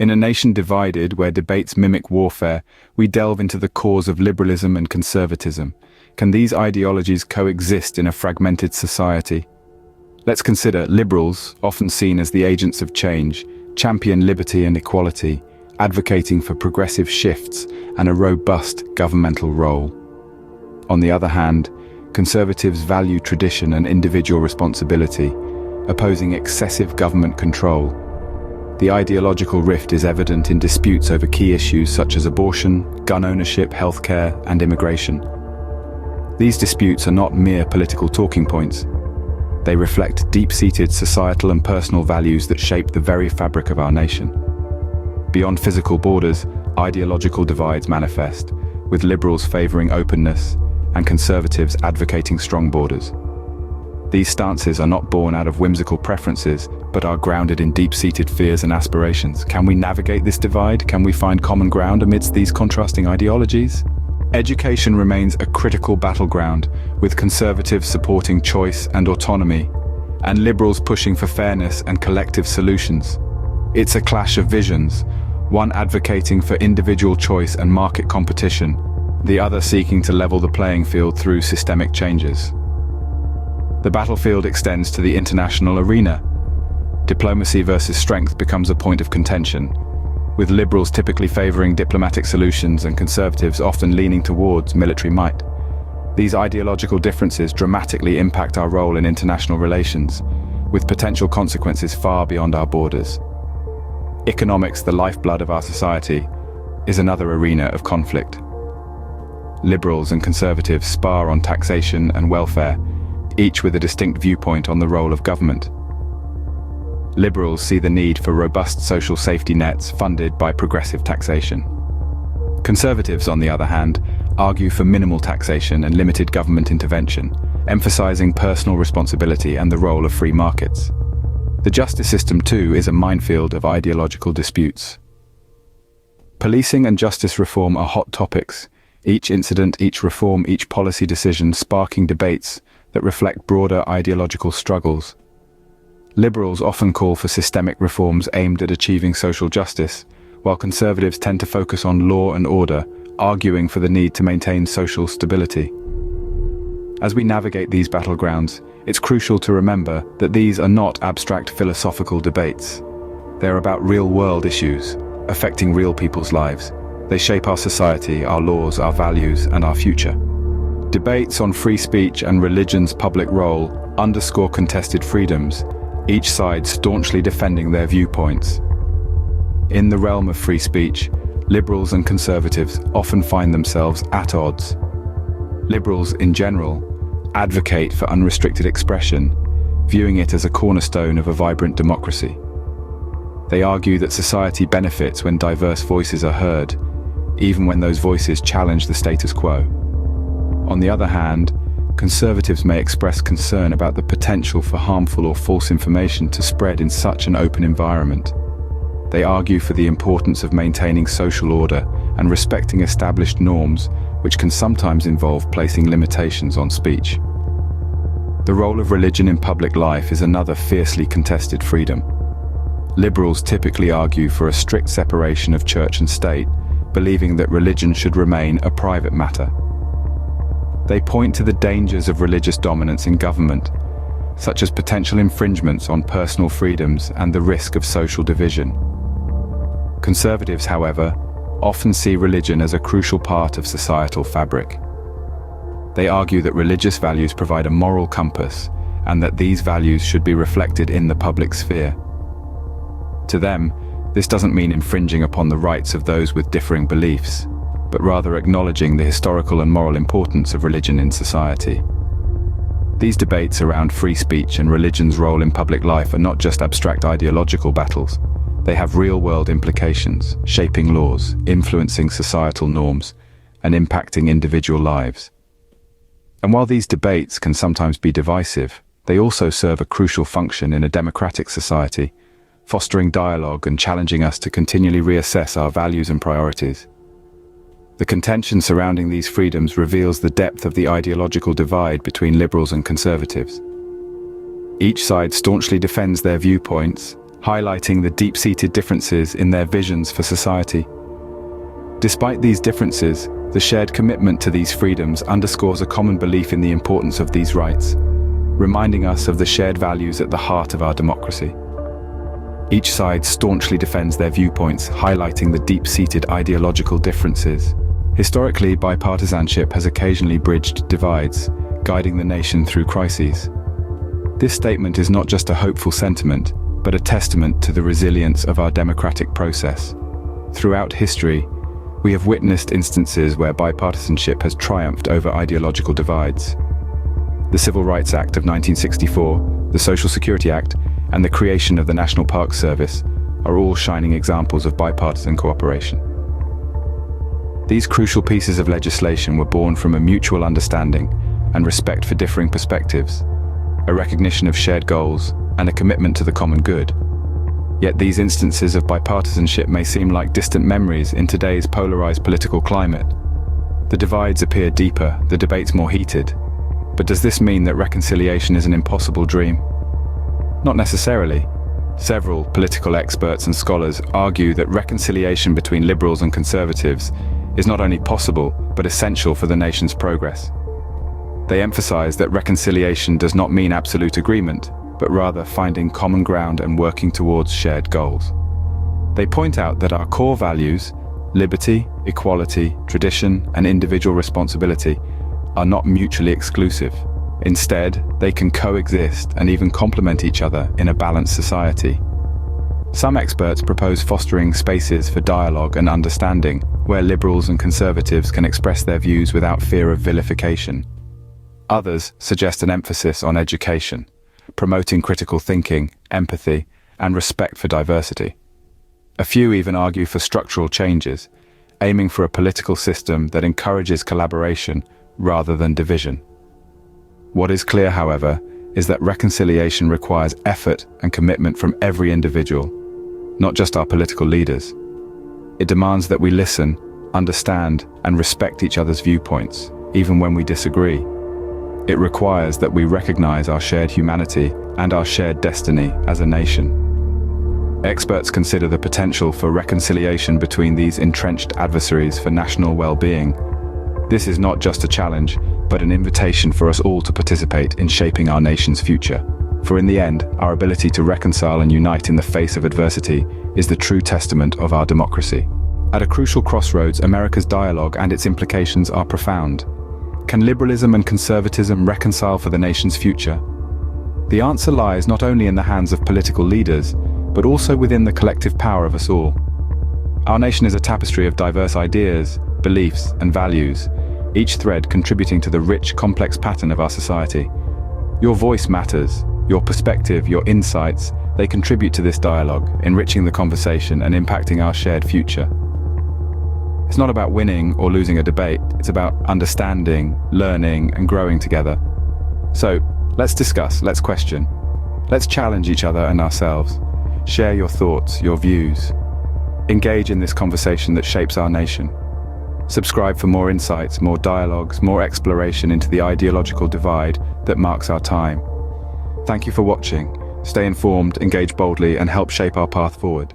In a nation divided, where debates mimic warfare, we delve into the cause of liberalism and conservatism. Can these ideologies coexist in a fragmented society? Let's consider liberals, often seen as the agents of change, champion liberty and equality, advocating for progressive shifts and a robust governmental role. On the other hand, conservatives value tradition and individual responsibility, opposing excessive government control. The ideological rift is evident in disputes over key issues such as abortion, gun ownership, healthcare, and immigration. These disputes are not mere political talking points. They reflect deep-seated societal and personal values that shape the very fabric of our nation. Beyond physical borders, ideological divides manifest, with liberals favoring openness and conservatives advocating strong borders. These stances are not born out of whimsical preferences, but are grounded in deep-seated fears and aspirations. Can we navigate this divide? Can we find common ground amidst these contrasting ideologies? Education remains a critical battleground, with conservatives supporting choice and autonomy, and liberals pushing for fairness and collective solutions. It's a clash of visions, one advocating for individual choice and market competition, the other seeking to level the playing field through systemic changes. The battlefield extends to the international arena. Diplomacy versus strength becomes a point of contention, with liberals typically favoring diplomatic solutions and conservatives often leaning towards military might. These ideological differences dramatically impact our role in international relations, with potential consequences far beyond our borders. Economics, the lifeblood of our society, is another arena of conflict. Liberals and conservatives spar on taxation and welfare, each with a distinct viewpoint on the role of government. Liberals see the need for robust social safety nets funded by progressive taxation. Conservatives, on the other hand, argue for minimal taxation and limited government intervention, emphasizing personal responsibility and the role of free markets. The justice system, too, is a minefield of ideological disputes. Policing and justice reform are hot topics, each incident, each reform, each policy decision sparking debates that reflect broader ideological struggles. Liberals often call for systemic reforms aimed at achieving social justice, while conservatives tend to focus on law and order, arguing for the need to maintain social stability. As we navigate these battlegrounds, it's crucial to remember that these are not abstract philosophical debates. They're about real-world issues, affecting real people's lives. They shape our society, our laws, our values, and our future. Debates on free speech and religion's public role underscore contested freedoms, each side staunchly defending their viewpoints. In the realm of free speech, liberals and conservatives often find themselves at odds. Liberals, in general, advocate for unrestricted expression, viewing it as a cornerstone of a vibrant democracy. They argue that society benefits when diverse voices are heard, even when those voices challenge the status quo. On the other hand, conservatives may express concern about the potential for harmful or false information to spread in such an open environment. They argue for the importance of maintaining social order and respecting established norms, which can sometimes involve placing limitations on speech. The role of religion in public life is another fiercely contested freedom. Liberals typically argue for a strict separation of church and state, believing that religion should remain a private matter. They point to the dangers of religious dominance in government, such as potential infringements on personal freedoms and the risk of social division. Conservatives, however, often see religion as a crucial part of societal fabric. They argue that religious values provide a moral compass and that these values should be reflected in the public sphere. To them, this doesn't mean infringing upon the rights of those with differing beliefs, but rather acknowledging the historical and moral importance of religion in society. These debates around free speech and religion's role in public life are not just abstract ideological battles. They have real-world implications, shaping laws, influencing societal norms, and impacting individual lives. And while these debates can sometimes be divisive, they also serve a crucial function in a democratic society, fostering dialogue and challenging us to continually reassess our values and priorities. The contention surrounding these freedoms reveals the depth of the ideological divide between liberals and conservatives. Each side staunchly defends their viewpoints, highlighting the deep-seated differences in their visions for society. Despite these differences, the shared commitment to these freedoms underscores a common belief in the importance of these rights, reminding us of the shared values at the heart of our democracy. Each side staunchly defends their viewpoints, highlighting the deep-seated ideological differences. Historically, bipartisanship has occasionally bridged divides, guiding the nation through crises. This statement is not just a hopeful sentiment, but a testament to the resilience of our democratic process. Throughout history, we have witnessed instances where bipartisanship has triumphed over ideological divides. The Civil Rights Act of 1964, the Social Security Act, and the creation of the National Park Service are all shining examples of bipartisan cooperation. These crucial pieces of legislation were born from a mutual understanding and respect for differing perspectives, a recognition of shared goals, and a commitment to the common good. Yet these instances of bipartisanship may seem like distant memories in today's polarized political climate. The divides appear deeper, the debates more heated. But does this mean that reconciliation is an impossible dream? Not necessarily. Several political experts and scholars argue that reconciliation between liberals and conservatives is not only possible, but essential for the nation's progress. They emphasize that reconciliation does not mean absolute agreement, but rather finding common ground and working towards shared goals. They point out that our core values, liberty, equality, tradition, and individual responsibility, are not mutually exclusive. Instead, they can coexist and even complement each other in a balanced society. Some experts propose fostering spaces for dialogue and understanding, where liberals and conservatives can express their views without fear of vilification. Others suggest an emphasis on education, promoting critical thinking, empathy, and respect for diversity. A few even argue for structural changes, aiming for a political system that encourages collaboration rather than division. What is clear, however, is that reconciliation requires effort and commitment from every individual, not just our political leaders. It demands that we listen, understand, and respect each other's viewpoints, even when we disagree. It requires that we recognize our shared humanity and our shared destiny as a nation. Experts consider the potential for reconciliation between these entrenched adversaries for national well-being. This is not just a challenge, but an invitation for us all to participate in shaping our nation's future. For in the end, our ability to reconcile and unite in the face of adversity is the true testament of our democracy. At a crucial crossroads, America's dialogue and its implications are profound. Can liberalism and conservatism reconcile for the nation's future? The answer lies not only in the hands of political leaders, but also within the collective power of us all. Our nation is a tapestry of diverse ideas, beliefs, and values, each thread contributing to the rich, complex pattern of our society. Your voice matters, your perspective, your insights, they contribute to this dialogue, enriching the conversation and impacting our shared future. It's not about winning or losing a debate, it's about understanding, learning, and growing together. So, let's discuss, let's question. Let's challenge each other and ourselves. Share your thoughts, your views. Engage in this conversation that shapes our nation. Subscribe for more insights, more dialogues, more exploration into the ideological divide that marks our time. Thank you for watching. Stay informed, engage boldly, and help shape our path forward.